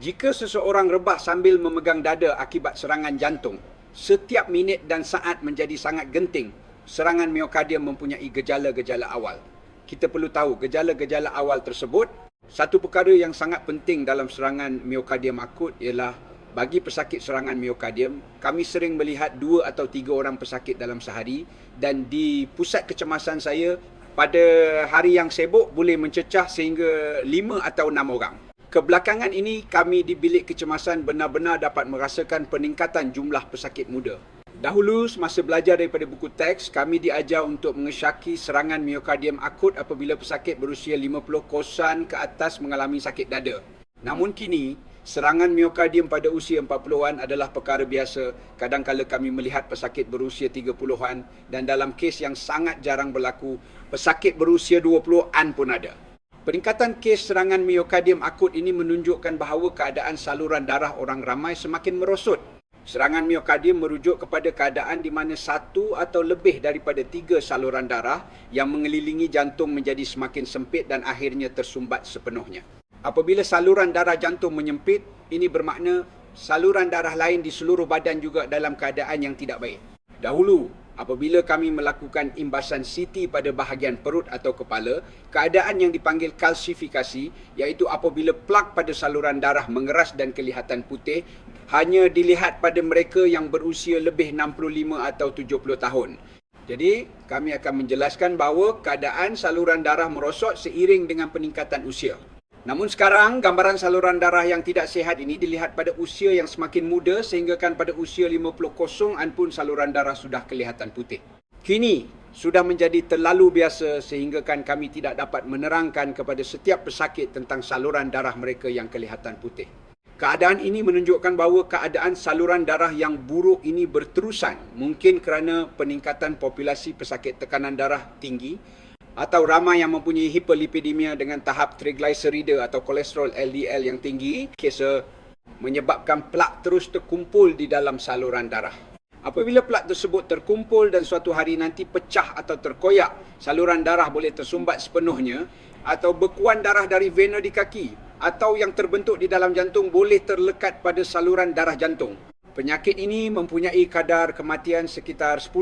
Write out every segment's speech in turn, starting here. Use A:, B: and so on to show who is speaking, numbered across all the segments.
A: Jika seseorang rebah sambil memegang dada akibat serangan jantung, setiap minit dan saat menjadi sangat genting. Serangan miokardium mempunyai gejala-gejala awal. Kita perlu tahu gejala-gejala awal tersebut. Satu perkara yang sangat penting dalam serangan miokardium akut ialah bagi pesakit serangan miokardium, kami sering melihat 2 atau 3 orang pesakit dalam sehari, dan di pusat kecemasan saya, pada hari yang sibuk boleh mencecah sehingga 5 atau 6 orang. Kebelakangan ini, kami di bilik kecemasan benar-benar dapat merasakan peningkatan jumlah pesakit muda. Dahulu, semasa belajar daripada buku teks, kami diajar untuk mengesyaki serangan miokardium akut apabila pesakit berusia 50 ke atas mengalami sakit dada. Namun kini, serangan miokardium pada usia 40-an adalah perkara biasa. Kadang-kala kami melihat pesakit berusia 30-an dan dalam kes yang sangat jarang berlaku, pesakit berusia 20-an pun ada. Peningkatan kes serangan miokardium akut ini menunjukkan bahawa keadaan saluran darah orang ramai semakin merosot. Serangan miokardium merujuk kepada keadaan di mana 1 atau lebih daripada 3 saluran darah yang mengelilingi jantung menjadi semakin sempit dan akhirnya tersumbat sepenuhnya. Apabila saluran darah jantung menyempit, ini bermakna saluran darah lain di seluruh badan juga dalam keadaan yang tidak baik. Dahulu, apabila kami melakukan imbasan CT pada bahagian perut atau kepala, keadaan yang dipanggil kalsifikasi, iaitu apabila plak pada saluran darah mengeras dan kelihatan putih, hanya dilihat pada mereka yang berusia lebih 65 atau 70 tahun. Jadi, kami akan menjelaskan bahawa keadaan saluran darah merosot seiring dengan peningkatan usia. Namun sekarang, gambaran saluran darah yang tidak sihat ini dilihat pada usia yang semakin muda sehingga kan pada usia 50-an pun saluran darah sudah kelihatan putih. Kini, sudah menjadi terlalu biasa sehingga kan kami tidak dapat menerangkan kepada setiap pesakit tentang saluran darah mereka yang kelihatan putih. Keadaan ini menunjukkan bahawa keadaan saluran darah yang buruk ini berterusan, mungkin kerana peningkatan populasi pesakit tekanan darah tinggi, atau ramai yang mempunyai hiperlipidemia dengan tahap triglycerida atau kolesterol LDL yang tinggi, kisah menyebabkan plak terus terkumpul di dalam saluran darah. Apabila plak tersebut terkumpul dan suatu hari nanti pecah atau terkoyak, saluran darah boleh tersumbat sepenuhnya, atau bekuan darah dari vena di kaki atau yang terbentuk di dalam jantung boleh terlekat pada saluran darah jantung. Penyakit ini mempunyai kadar kematian sekitar 10%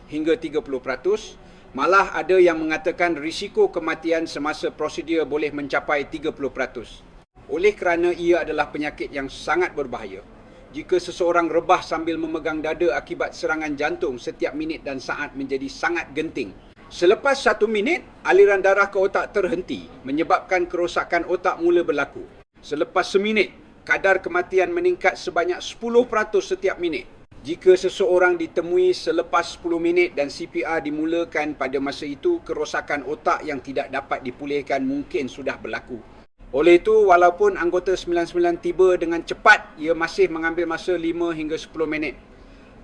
A: hingga 30%. Malah ada yang mengatakan risiko kematian semasa prosedur boleh mencapai 30%. Oleh kerana ia adalah penyakit yang sangat berbahaya. Jika seseorang rebah sambil memegang dada akibat serangan jantung, setiap minit dan saat menjadi sangat genting. Selepas 1 minit, aliran darah ke otak terhenti, menyebabkan kerosakan otak mula berlaku. Selepas seminit, kadar kematian meningkat sebanyak 10% setiap minit. Jika seseorang ditemui selepas 10 minit dan CPR dimulakan pada masa itu, kerosakan otak yang tidak dapat dipulihkan mungkin sudah berlaku. Oleh itu, walaupun anggota 99 tiba dengan cepat, ia masih mengambil masa 5 hingga 10 minit.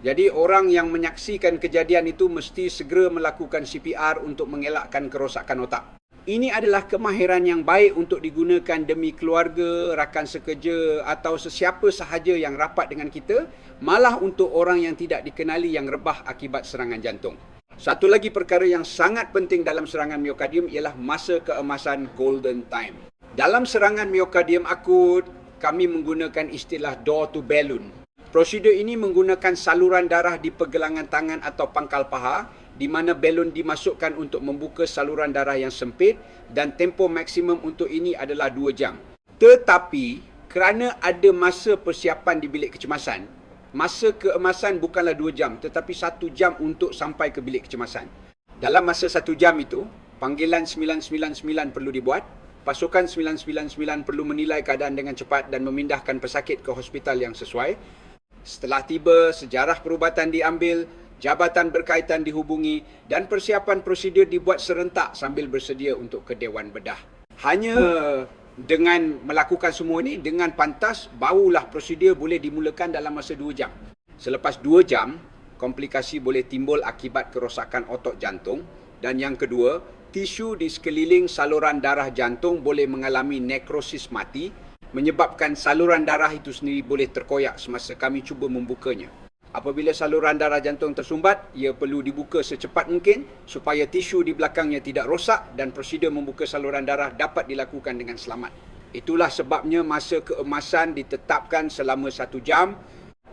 A: Jadi, orang yang menyaksikan kejadian itu mesti segera melakukan CPR untuk mengelakkan kerosakan otak. Ini adalah kemahiran yang baik untuk digunakan demi keluarga, rakan sekerja atau sesiapa sahaja yang rapat dengan kita, malah untuk orang yang tidak dikenali yang rebah akibat serangan jantung. Satu lagi perkara yang sangat penting dalam serangan miokardium ialah masa keemasan golden time. Dalam serangan miokardium akut, kami menggunakan istilah door to balloon. Prosedur ini menggunakan saluran darah di pergelangan tangan atau pangkal paha, di mana balon dimasukkan untuk membuka saluran darah yang sempit dan tempoh maksimum untuk ini adalah 2 jam. Tetapi, kerana ada masa persiapan di bilik kecemasan, masa keemasan bukanlah 2 jam tetapi 1 jam untuk sampai ke bilik kecemasan. Dalam masa 1 jam itu, panggilan 999 perlu dibuat, pasukan 999 perlu menilai keadaan dengan cepat dan memindahkan pesakit ke hospital yang sesuai. Setelah tiba, sejarah perubatan diambil, jabatan berkaitan dihubungi dan persiapan prosedur dibuat serentak sambil bersedia untuk ke Dewan Bedah. Hanya dengan melakukan semua ini dengan pantas, barulah prosedur boleh dimulakan dalam masa 2 jam. Selepas 2 jam, komplikasi boleh timbul akibat kerosakan otot jantung. Dan yang kedua, tisu di sekeliling saluran darah jantung boleh mengalami nekrosis mati, menyebabkan saluran darah itu sendiri boleh terkoyak semasa kami cuba membukanya. Apabila saluran darah jantung tersumbat, ia perlu dibuka secepat mungkin supaya tisu di belakangnya tidak rosak dan prosedur membuka saluran darah dapat dilakukan dengan selamat. Itulah sebabnya masa keemasan ditetapkan selama 1 jam.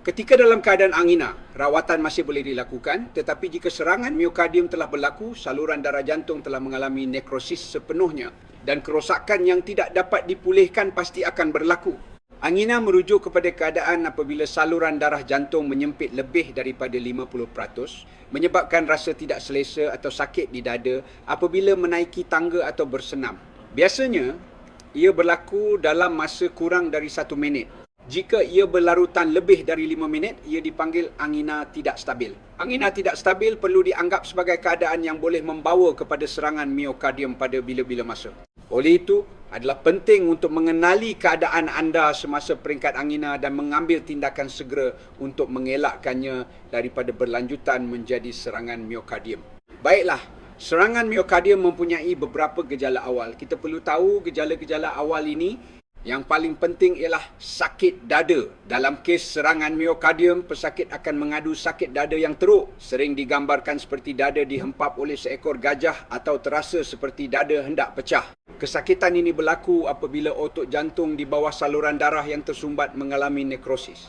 A: Ketika dalam keadaan angina, rawatan masih boleh dilakukan, tetapi jika serangan miokardium telah berlaku, saluran darah jantung telah mengalami nekrosis sepenuhnya dan kerosakan yang tidak dapat dipulihkan pasti akan berlaku. Angina merujuk kepada keadaan apabila saluran darah jantung menyempit lebih daripada 50%, menyebabkan rasa tidak selesa atau sakit di dada apabila menaiki tangga atau bersenam. Biasanya, ia berlaku dalam masa kurang dari 1 minit. Jika ia berlarutan lebih dari 5 minit, ia dipanggil angina tidak stabil. Angina tidak stabil perlu dianggap sebagai keadaan yang boleh membawa kepada serangan miokardium pada bila-bila masa. Oleh itu, adalah penting untuk mengenali keadaan anda semasa peringkat angina dan mengambil tindakan segera untuk mengelakkannya daripada berlanjutan menjadi serangan miokardium. Baiklah, serangan miokardium mempunyai beberapa gejala awal. Kita perlu tahu gejala-gejala awal ini. Yang paling penting ialah sakit dada. Dalam kes serangan miokardium, pesakit akan mengadu sakit dada yang teruk. Sering digambarkan seperti dada dihempap oleh seekor gajah atau terasa seperti dada hendak pecah. Kesakitan ini berlaku apabila otot jantung di bawah saluran darah yang tersumbat mengalami nekrosis.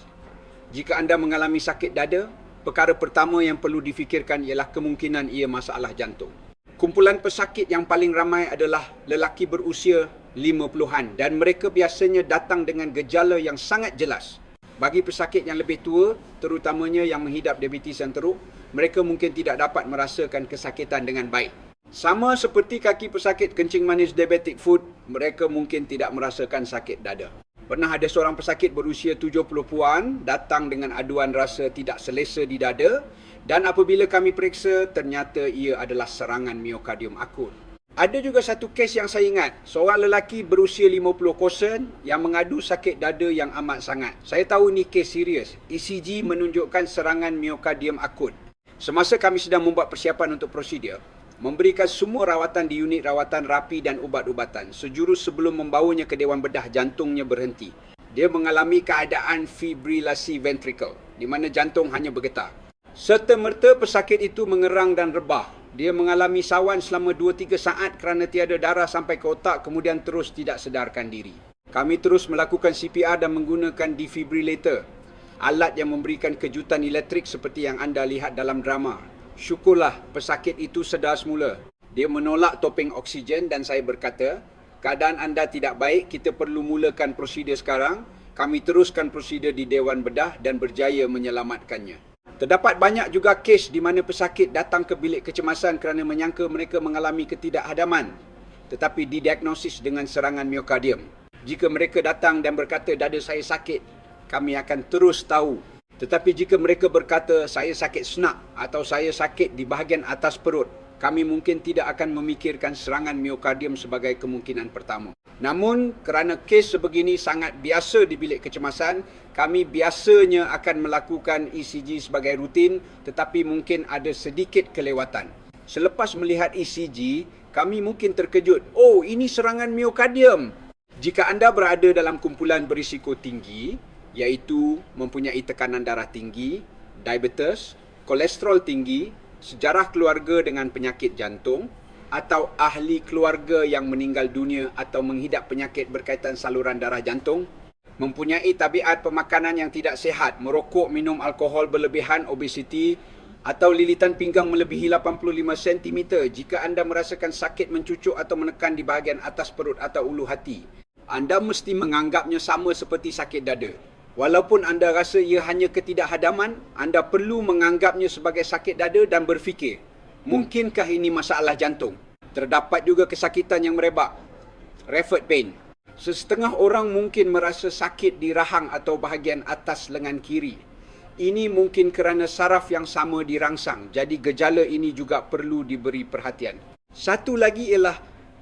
A: Jika anda mengalami sakit dada, perkara pertama yang perlu difikirkan ialah kemungkinan ia masalah jantung. Kumpulan pesakit yang paling ramai adalah lelaki berusia 50-an dan mereka biasanya datang dengan gejala yang sangat jelas. Bagi pesakit yang lebih tua, terutamanya yang menghidap diabetes yang teruk, mereka mungkin tidak dapat merasakan kesakitan dengan baik. Sama seperti kaki pesakit kencing manis diabetic foot, mereka mungkin tidak merasakan sakit dada. Pernah ada seorang pesakit berusia 70-an datang dengan aduan rasa tidak selesa di dada dan apabila kami periksa, ternyata ia adalah serangan miokardium akut. Ada juga satu kes yang saya ingat, seorang lelaki berusia 50 yang mengadu sakit dada yang amat sangat. Saya tahu ini kes serius. ECG menunjukkan serangan miokardium akut. Semasa kami sedang membuat persiapan untuk prosedur, memberikan semua rawatan di unit rawatan rapi dan ubat-ubatan, sejurus sebelum membawanya ke Dewan Bedah, jantungnya berhenti. Dia mengalami keadaan fibrilasi ventricle, di mana jantung hanya bergetar. Serta-merta pesakit itu mengerang dan rebah. Dia mengalami sawan selama 2-3 saat kerana tiada darah sampai ke otak, kemudian terus tidak sedarkan diri. Kami terus melakukan CPR dan menggunakan defibrillator, alat yang memberikan kejutan elektrik seperti yang anda lihat dalam drama. Syukurlah pesakit itu sedar semula. Dia menolak topeng oksigen dan saya berkata, keadaan anda tidak baik, kita perlu mulakan prosedur sekarang. Kami teruskan prosedur di Dewan Bedah dan berjaya menyelamatkannya. Terdapat banyak juga kes di mana pesakit datang ke bilik kecemasan kerana menyangka mereka mengalami ketidakhadaman, tetapi didiagnosis dengan serangan miokardium. Jika mereka datang dan berkata dada saya sakit, kami akan terus tahu. Tetapi jika mereka berkata saya sakit senak atau saya sakit di bahagian atas perut, kami mungkin tidak akan memikirkan serangan miokardium sebagai kemungkinan pertama. Namun, kerana kes sebegini sangat biasa di bilik kecemasan, kami biasanya akan melakukan ECG sebagai rutin, tetapi mungkin ada sedikit kelewatan. Selepas melihat ECG, kami mungkin terkejut, oh ini serangan miokardium. Jika anda berada dalam kumpulan berisiko tinggi, iaitu mempunyai tekanan darah tinggi, diabetes, kolesterol tinggi, sejarah keluarga dengan penyakit jantung, atau ahli keluarga yang meninggal dunia atau menghidap penyakit berkaitan saluran darah jantung, mempunyai tabiat pemakanan yang tidak sihat, merokok, minum alkohol berlebihan, obesiti, atau lilitan pinggang melebihi 85 cm, jika anda merasakan sakit mencucuk atau menekan di bahagian atas perut atau ulu hati, anda mesti menganggapnya sama seperti sakit dada. Walaupun anda rasa ia hanya ketidakhadaman, anda perlu menganggapnya sebagai sakit dada dan berfikir, mungkinkah ini masalah jantung? Terdapat juga kesakitan yang merebak, referred pain. Sesetengah orang mungkin merasa sakit di rahang atau bahagian atas lengan kiri. Ini mungkin kerana saraf yang sama dirangsang, jadi gejala ini juga perlu diberi perhatian. Satu lagi ialah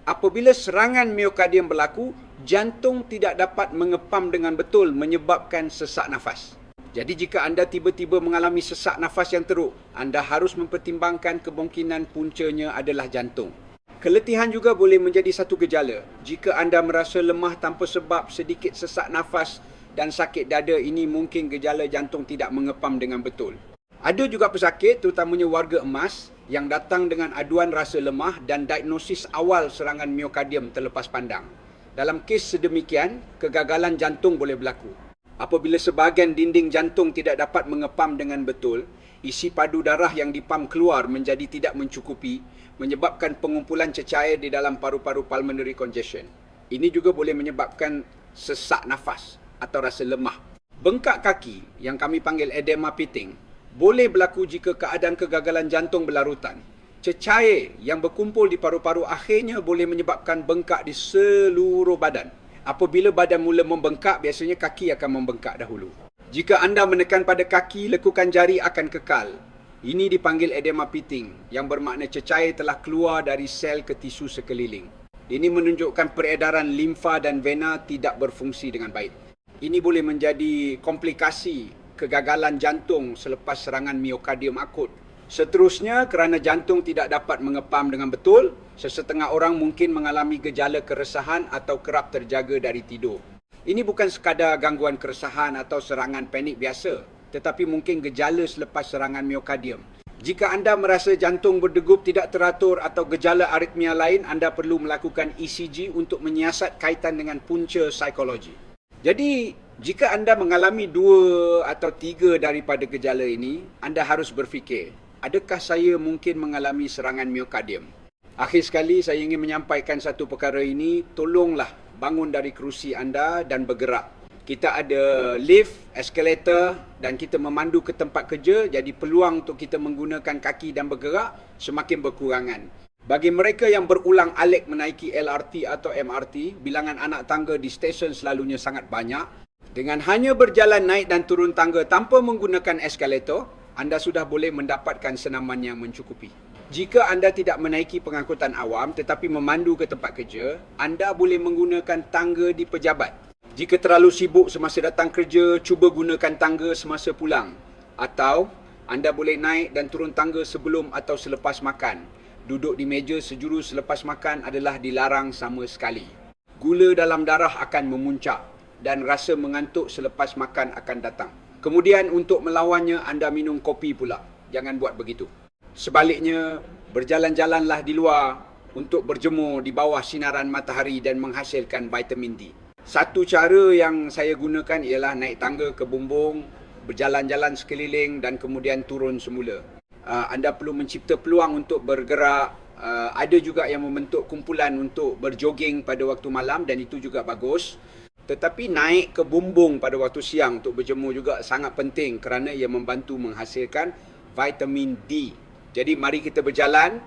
A: apabila serangan miokardium berlaku, jantung tidak dapat mengepam dengan betul menyebabkan sesak nafas. Jadi jika anda tiba-tiba mengalami sesak nafas yang teruk, anda harus mempertimbangkan kemungkinan puncanya adalah jantung. Keletihan juga boleh menjadi satu gejala. Jika anda merasa lemah tanpa sebab, sedikit sesak nafas dan sakit dada, ini mungkin gejala jantung tidak mengepam dengan betul. Ada juga pesakit, terutamanya warga emas, yang datang dengan aduan rasa lemah dan diagnosis awal serangan miokardium terlepas pandang. Dalam kes sedemikian, kegagalan jantung boleh berlaku. Apabila sebahagian dinding jantung tidak dapat mengepam dengan betul, isi padu darah yang dipam keluar menjadi tidak mencukupi, menyebabkan pengumpulan cecair di dalam paru-paru pulmonary congestion. Ini juga boleh menyebabkan sesak nafas atau rasa lemah. Bengkak kaki yang kami panggil edema pitting boleh berlaku jika keadaan kegagalan jantung berlarutan. Cecair yang berkumpul di paru-paru akhirnya boleh menyebabkan bengkak di seluruh badan. Apabila badan mula membengkak, biasanya kaki akan membengkak dahulu. Jika anda menekan pada kaki, lekukan jari akan kekal. Ini dipanggil edema pitting, yang bermakna cecair telah keluar dari sel ke tisu sekeliling. Ini menunjukkan peredaran limfa dan vena tidak berfungsi dengan baik. Ini boleh menjadi komplikasi kegagalan jantung selepas serangan miokardium akut. Seterusnya, kerana jantung tidak dapat mengepam dengan betul, sesetengah orang mungkin mengalami gejala keresahan atau kerap terjaga dari tidur. Ini bukan sekadar gangguan keresahan atau serangan panik biasa, tetapi mungkin gejala selepas serangan miokardium. Jika anda merasa jantung berdegup tidak teratur atau gejala aritmia lain, anda perlu melakukan ECG untuk menyiasat kaitan dengan punca psikologi. Jadi, jika anda mengalami 2 atau 3 daripada gejala ini, anda harus berfikir, adakah saya mungkin mengalami serangan miokardium? Akhir sekali, saya ingin menyampaikan satu perkara ini. Tolonglah bangun dari kerusi anda dan bergerak. Kita ada lift, eskalator dan kita memandu ke tempat kerja. Jadi peluang untuk kita menggunakan kaki dan bergerak semakin berkurangan. Bagi mereka yang berulang alik menaiki LRT atau MRT, bilangan anak tangga di stesen selalunya sangat banyak. Dengan hanya berjalan naik dan turun tangga tanpa menggunakan eskalator, anda sudah boleh mendapatkan senaman yang mencukupi. Jika anda tidak menaiki pengangkutan awam tetapi memandu ke tempat kerja, anda boleh menggunakan tangga di pejabat. Jika terlalu sibuk semasa datang kerja, cuba gunakan tangga semasa pulang. Atau anda boleh naik dan turun tangga sebelum atau selepas makan. Duduk di meja sejurus selepas makan adalah dilarang sama sekali. Gula dalam darah akan memuncak dan rasa mengantuk selepas makan akan datang. Kemudian untuk melawannya, anda minum kopi pula. Jangan buat begitu. Sebaliknya, berjalan-jalanlah di luar untuk berjemur di bawah sinaran matahari dan menghasilkan vitamin D. Satu cara yang saya gunakan ialah naik tangga ke bumbung, berjalan-jalan sekeliling dan kemudian turun semula. Anda perlu mencipta peluang untuk bergerak. Ada juga yang membentuk kumpulan untuk berjoging pada waktu malam dan itu juga bagus. Tetapi naik ke bumbung pada waktu siang untuk berjemur juga sangat penting kerana ia membantu menghasilkan vitamin D. Jadi mari kita berjalan